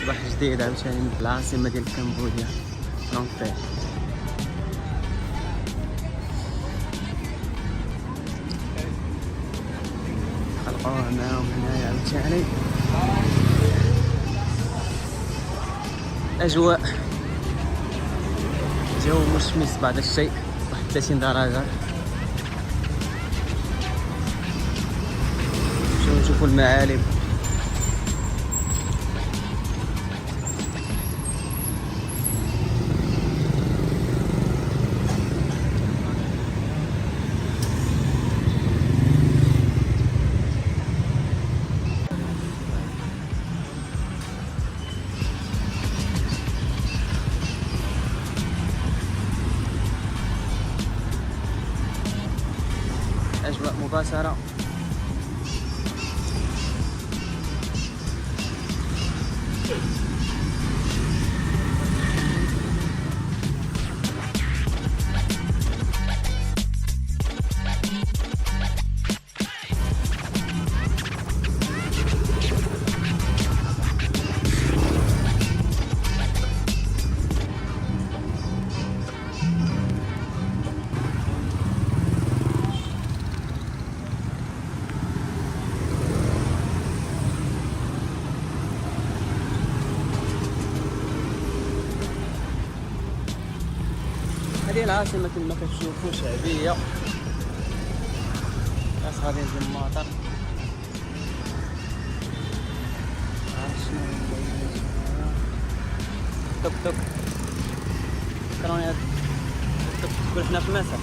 صباح جديد عاوتاني من العاصمة ديال كمبوديا نوم بين. خلقوه معاهم هنايا عاوتاني. أجواء جو مشمس بعض الشيء، 31 درجة. نشوفوا المعالم. أجواء مباشرة. هذه العاصمة كما كتشوفوا شعبية، ناس غاديين في المطر. توك توك كروني هاد التوك توك حنا في مسا.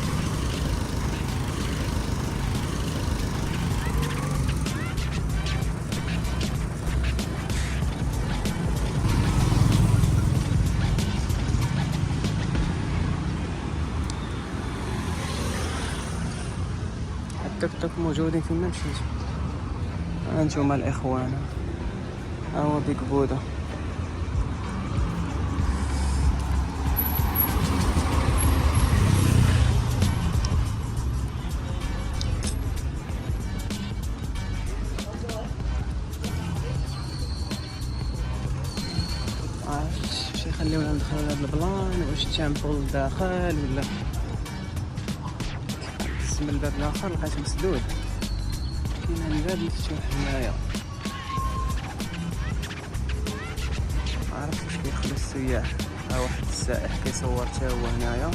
التوك توك موجودين فين ما مشيتو. هانتوما الاخوان، ها هو بيك بودا. واش يخليونا ندخلو لهاد البلان، واش التامبل داخل ولا من الباب الاخر لقيت مسدود. كاين الباب مفتوح هنايا، معرفتش واش كيدخلوا السياح. ها واحد السائح كيصور حتى هو هنايا.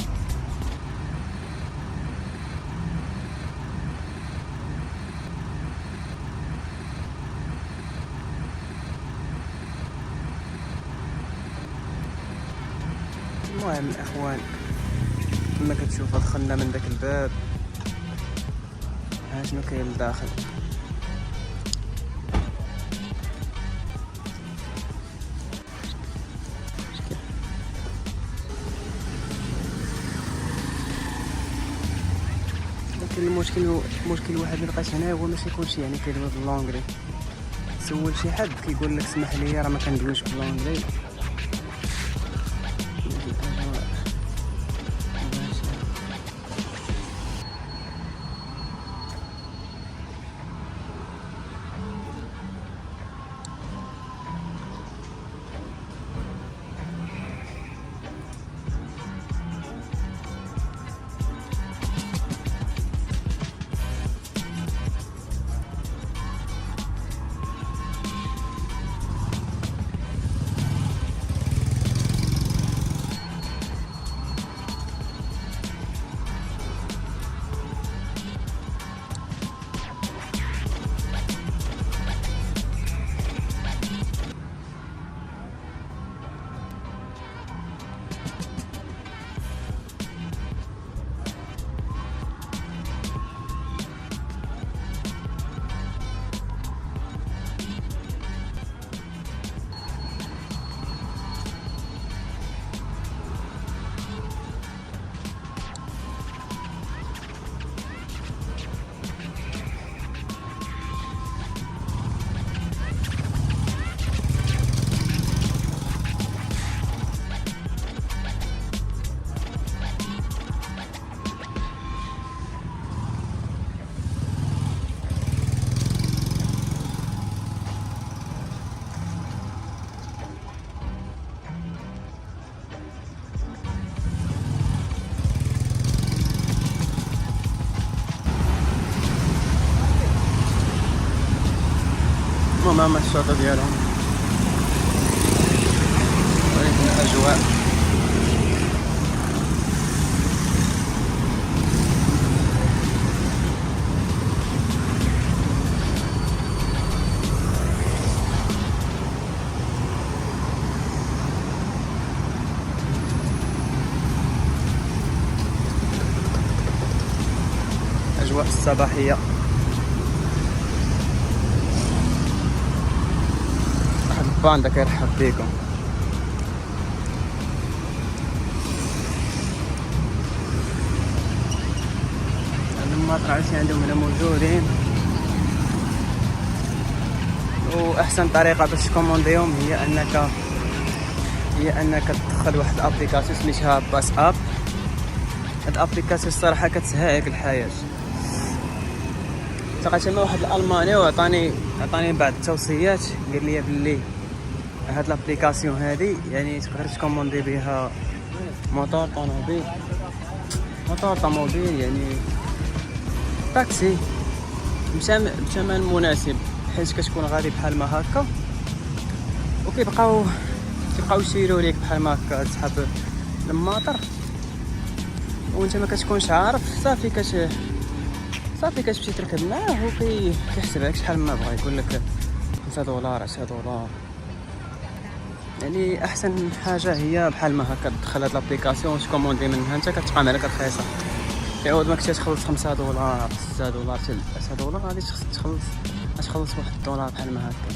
المهم الاخوان كما كتشوفوا دخلنا من داك الباب. ها شنو كاين لداخل. لكن المشكل الوحيد اللي لقيت هنا هو ماشي كلشي يعني كيدوي باللونغلي. سول شي حد كيقول لك اسمح لي راه ما كندويش باللونغلي. المهم هما الشاطئ ديالهم، ولكن الأجواء أجواء الصباحية. واحد الباندا كيرحب بيكم. لما طلعتي عندهم هنا موجودين، واحسن طريقه باش تكومونديهم هي انك تدخل واحد الابليكاسيون سميتها باس اب. هاد الابليكاسيون الصراحه كتسهل لك الحياه. التقيت مع واحد الالماني وعطاني بعض التوصيات، قال لي بلي هاد الابليكاسيون هادي يعني تقدر تكوموندي بها موتور طوموبيل يعني تاكسي بثمن مناسب، حيت كتكون غادي بحال ما هكا، وكيبقاو يشيروا ليك بحال ما هكا تسحب الماطر، وانت ما كتكونش عارف. صافي كتمشي تركب معاه وكيحسب لك شحال ما بغا، يقول لك $5 $10. يعني احسن حاجه هي بحال ما هكا تدخل هاد لابليكاسيون وتكوموندي منها، انت كتبقى معاك رخيصه. تعود ما كنتش تخلص $5 $6 $10 غادي تخلص $1 بحال ما هكا.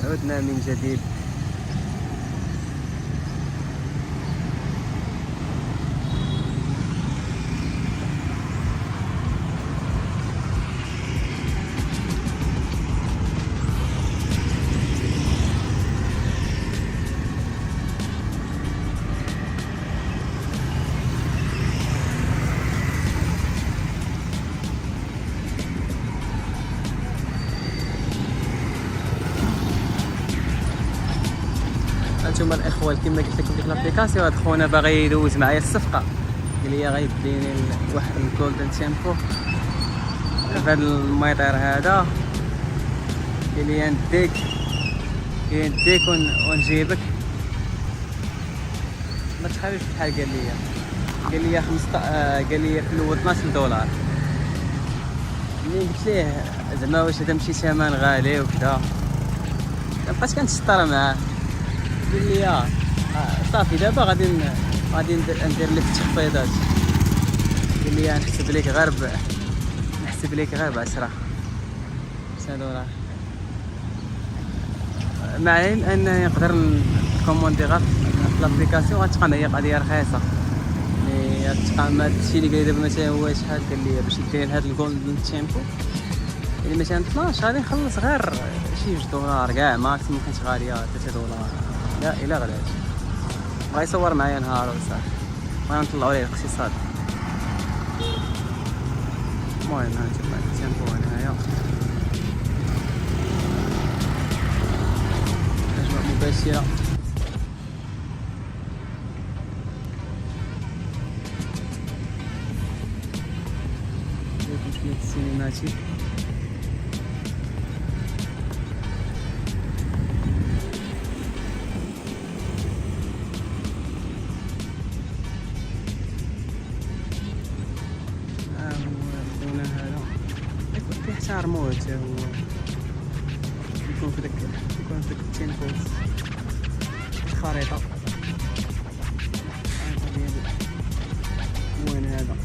عدنا من جديد. هانتوما الاخوه كما قلت لكم ديك لابليكاسيون، هاد خونا باغي يدوز معايا الصفقه، قال لي غيديني واحد الجولدن تيمبو في هاد الميطير هذا، قال لي نديك ونجيبك. ما تخافيش بحال قال لي في الاول $12. ملي قلت ليه زعما واش هذا ماشي ثمن غالي وكذا، بقيت كنتشطر معاه. قال لي صافي دابا غادي ندير لك التخفيضات. قال لي نحسب لك غير ب$10 $10 مع العلم انني نقدر نكوموندي غير في لابليكاسيون، غتبقى معايا قضيه رخيصه. يعني غتبقى مع هادشي اللي قال لي دابا مثلا هو شحال، قال لي باش ندير هاد الجولدن تيمبو يعني مثلا 12 غادي نخلص غير شي $2 كاع ماكسيموم، كانت غاليه $3 لا الا غلات. بغا يصور معايا نهار وصافي. غنطلعوا ليه الاقتصاد. المهم هانتوما التيمبو هنايا أجواء مباشرة. درتو شوية السينماتيك. حتى رموت هو يكون في داك التيمبو الخريطة ديالو. وين هذا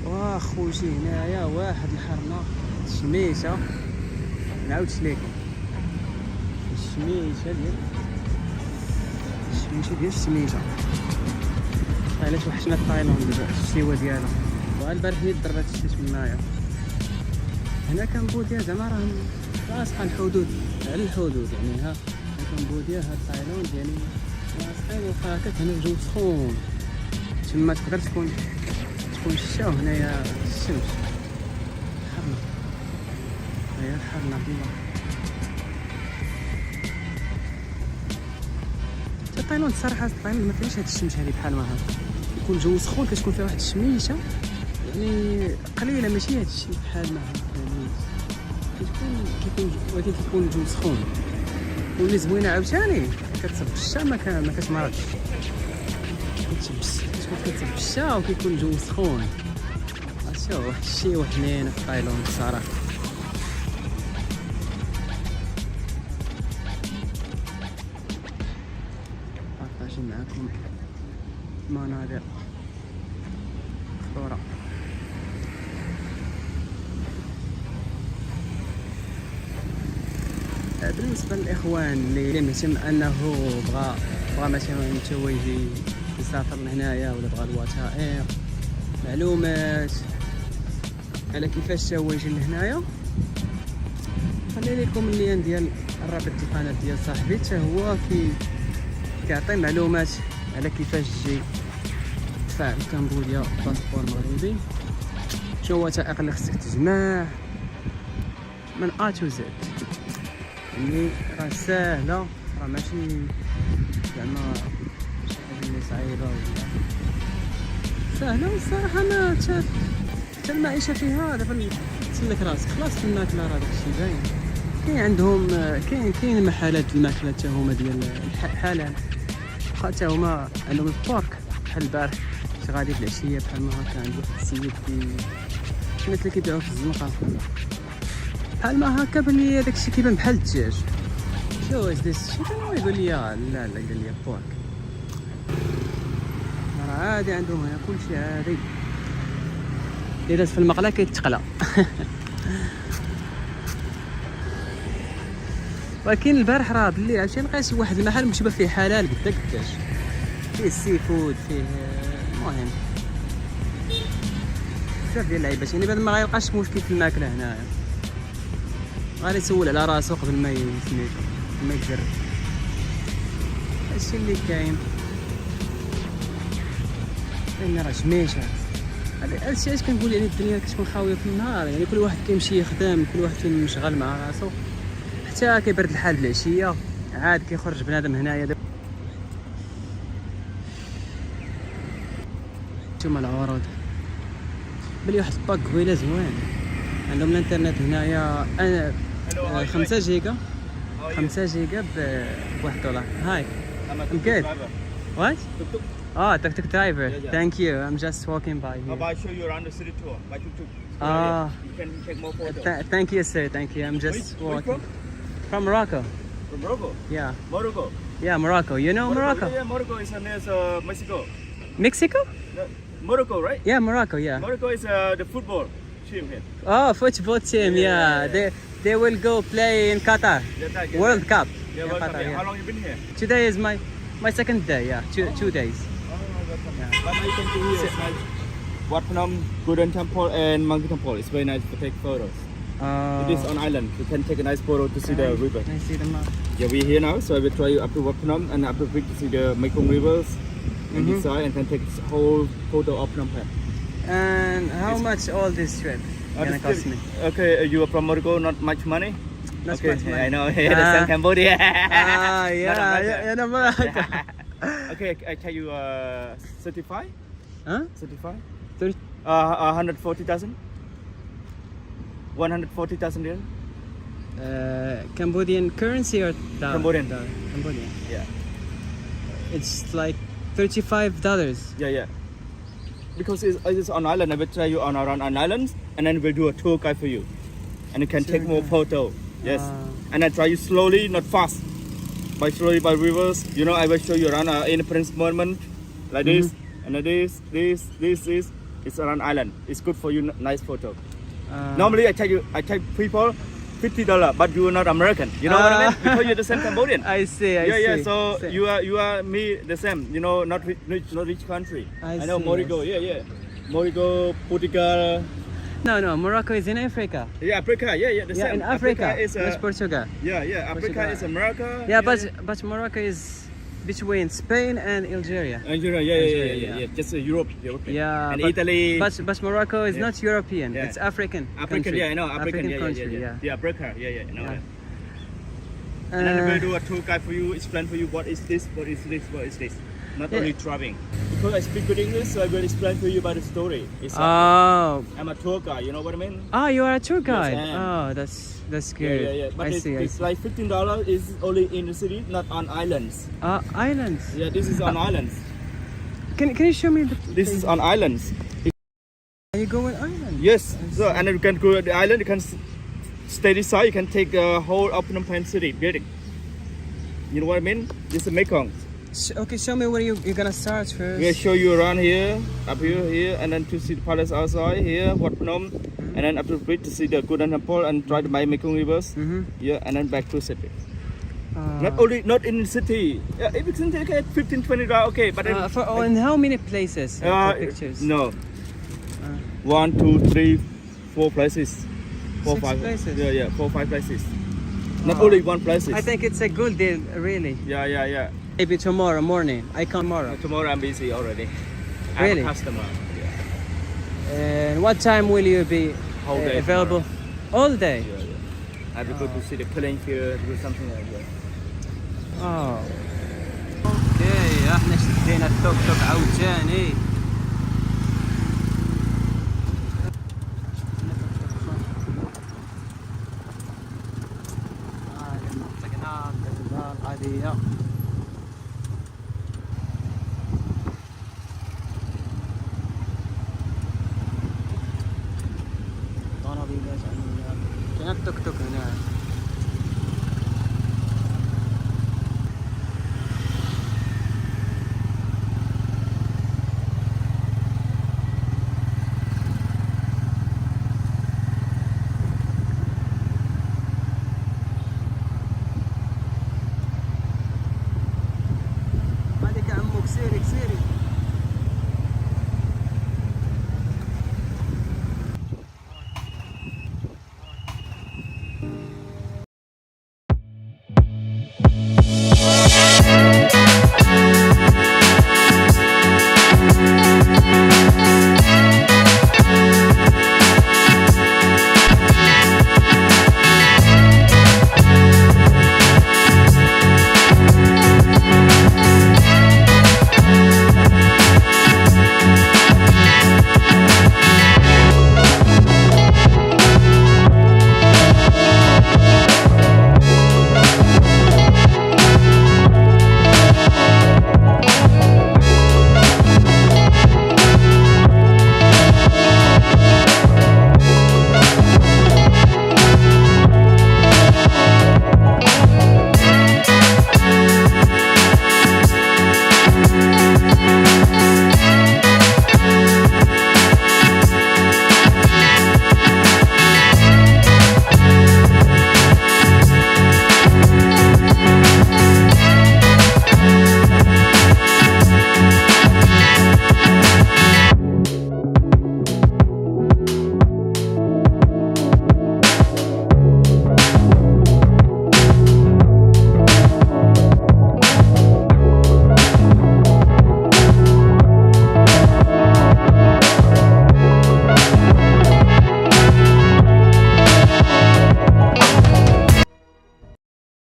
واخوتي هنايا واحد الحرنة الشميشة. نعاودش ليكم الشميشة ديال الشميشة. علاش وحشنا تايلاند دابا الشيوه ديالها. والبارح نيت ضربات الشمس تمايا. هنا كمبوديا زعما راهم لاصقين الحدود على الحدود، يعني ها كمبوديا ها تايلاند يعني لاصقين. واخا هكاك هنا الجو سخون تما تقدر تكون الشتا وهنايا الشمس حرنا. هي الحرنا ديما حتى تايلاند الصراحه. تايلاند ما فيهاش هاد الشمس هادي بحال ما هكا، يكون الجو سخون كتكون فيها واحد الشميشه يعني قليله، ماشي هاد الشيء بحال ما هكا يعني كيكون ولكن كيكون الجو سخون. واللي زوينه عاوتاني كتصب الشتا ما كتمرضش، كتصب الشتا وكيكون الجو سخون. شوف واحد الشيء وحنين في تايلاند الصراحه. بارطاجي معكم مناظر خطورة. بالنسبة للإخوان اللي مهتم أنه بغا مثلا هو يجي يسافر لهنايا ولا بغا الوثائق معلومات على كيفاش هو يجي لهنايا، خلي لكم اللين ديال الرابط القناة ديال صاحبي حتى هو كيعطي معلومات على كيفاش تجي تدفع لكمبوديا باسبور مغربي، شنو هو الوثائق اللي خصك تجمع من A to Z. يعني راه ساهله، راه ماشي زعما شي حاجه اللي صعيبه ولا ساهله. والصراحه ما حتى المعيشه فيها دابا تسلك راسك خلاص في الماكله، راه داكشي باين. كاين عندهم كاين محلات الماكله حتى هما ديال الحلال، حتى هما عندهم البورك. بحال البارح كنت غادي في العشيه بحال ما هكا عند واحد السيد الناس اللي كيبيعوا في الزنقه بحال ما هكا بان لي داكشي كيبان بحال الدجاج. شو واش داز شي كان يقول لي لا قال لي بورك. راه عادي عندهم هنا كلشي عادي، اللي داز في المقله كيتقلى. ولكن البارح راه بالليل عرفتي لقيت شي واحد المحل مشبه فيه حلال قداك الدجاج، فيه السي فود، فيه المهم بزاف ديال اللعيبات. يعني بعد ما غيلقاش مشكل في الماكله هنايا، غادي يسول على راسو قبل ما سميتو ما يجرب. هادشي اللي كاين. لان راه شميشه هادشي علاش كنقول يعني الدنيا كتكون خاويه في النهار، يعني كل واحد كيمشي يخدم، كل واحد فين مشغل مع راسو، حتى كيبرد الحال بالعشيه عاد كيخرج بنادم هنايا. نتوما العروض بلي واحد الباك قويله زوين عندهم الانترنت هنايا. انا 5 جيجا 5 جيجا ب$1. هاي I'm good. What? Tuk-tuk. Oh, tuk-tuk driver. Yeah. Thank you. I'm just walking by here. I'll show you around the city tour by tuk-tuk. You can take more photos. Thank you, sir. Thank you. I'm just walking. From Morocco. From Morocco? Yeah. Morocco. Yeah, Morocco. You know Morocco? Yeah, Morocco is near Mexico. Mexico? No, Morocco, right? Yeah, Morocco. Yeah. Morocco is the football team here. Oh, football team. Yeah. They will go play in Qatar. World Cup. Yeah, in welcome. Qatar, Yeah. yeah. How long you been here? Today is my second day. Yeah, two days. Welcome. Yeah. But now you can see here, it's nice. Wat Phnom, Golden Temple and Monkey Temple. It's very nice to take photos. Oh. It is on island. You can take a nice photo to see the river. I see the map. Yeah, we're here now, so I will try you up to Wat Phnom and up to Vic to see the Mekong rivers and this side, and can take this whole photo of Phnom Penh. And how much all this trip gonna This cost trip- me? Okay, you are from Morocco, not much money. Not Okay, much money. I know. The same Cambodia. Ah, Not yeah, America. yeah, no, Morocco. Okay, I tell you, certify, Huh? certify. 30. 140,000. 140,000 riyal. Cambodian currency or dollar? Cambodian. Dollar. Cambodian. Yeah, It's like $35. yeah. Because it's on island, I will try you on around an island, and then we'll do a tour guide for you, and you can take Tour more guide. photo. Yes, Ah. and I try you slowly, not fast. By slowly by rivers. You know, I will show you around Independence Monument, like this, and then this. It's around island. It's good for you, nice photo. Normally, I tell people $50, but you are not American. You know what I mean? Because you're the same Cambodian. I see, I see. Yeah. So See. you are me the same. You know, not rich country. I know see, Morocco. I Yeah. Morocco, Portugal. No, Morocco is in Africa. Yeah, Africa. Yeah. The Yeah, same. in Africa. is That's Portugal. yeah. Africa Portugal. is America. Yeah, but Morocco is between Spain and Algeria. Algeria. Algeria, Yeah. Just Europe. Yeah, And but, Italy. But Morocco is Yeah. not European. Yeah. It's African. African. country. Yeah, I know. African. country. Yeah. Yeah, Africa. Yeah. I know Yeah. that. And then we'll Uh, do a tour guide for you, explain for you what is this, what is this, what is this. Not Yeah. only traveling. Because I speak good English, so I will explain for you about the story. It's oh, I'm a tour guide, you know what I mean? you are a tour guide. I am. Oh, that's good. Yeah. But I it's, see. I it's see. like $15 is only in the city, not on islands. Islands. Yeah, this is on islands. Can you show me the? This is on islands. Are you going island? Yes. So and then you can go to the island. You can stay this side. You can take the whole of Phnom Penh city building. You know what I mean? This is Mekong. Okay, show me where you're gonna start first. We'll show you around here, up here, and then to see the palace outside here, Wat Phnom, and then up to the bridge to see the Golden Temple and try to buy Mekong rivers. Yeah, and then back to city. Not in the city. Yeah, if it's in the city, $15-20, okay, but then, in how many places? For pictures. No. 1, 2, 3, 4 places. 4, 6 5 places? Yeah, 4, 5 places. Not Wow. only one places. I think it's a good deal, really. Yeah. Maybe tomorrow morning. I come tomorrow. Tomorrow I'm busy already. I Really? have a customer. Yeah. And what time will you be Whole day available? All day. Yeah. I will go to see the killing here, do something like that. اوكي احنا شدينا التوك توك عاوتاني. طقنا القضية. كاين التوك توك هنا.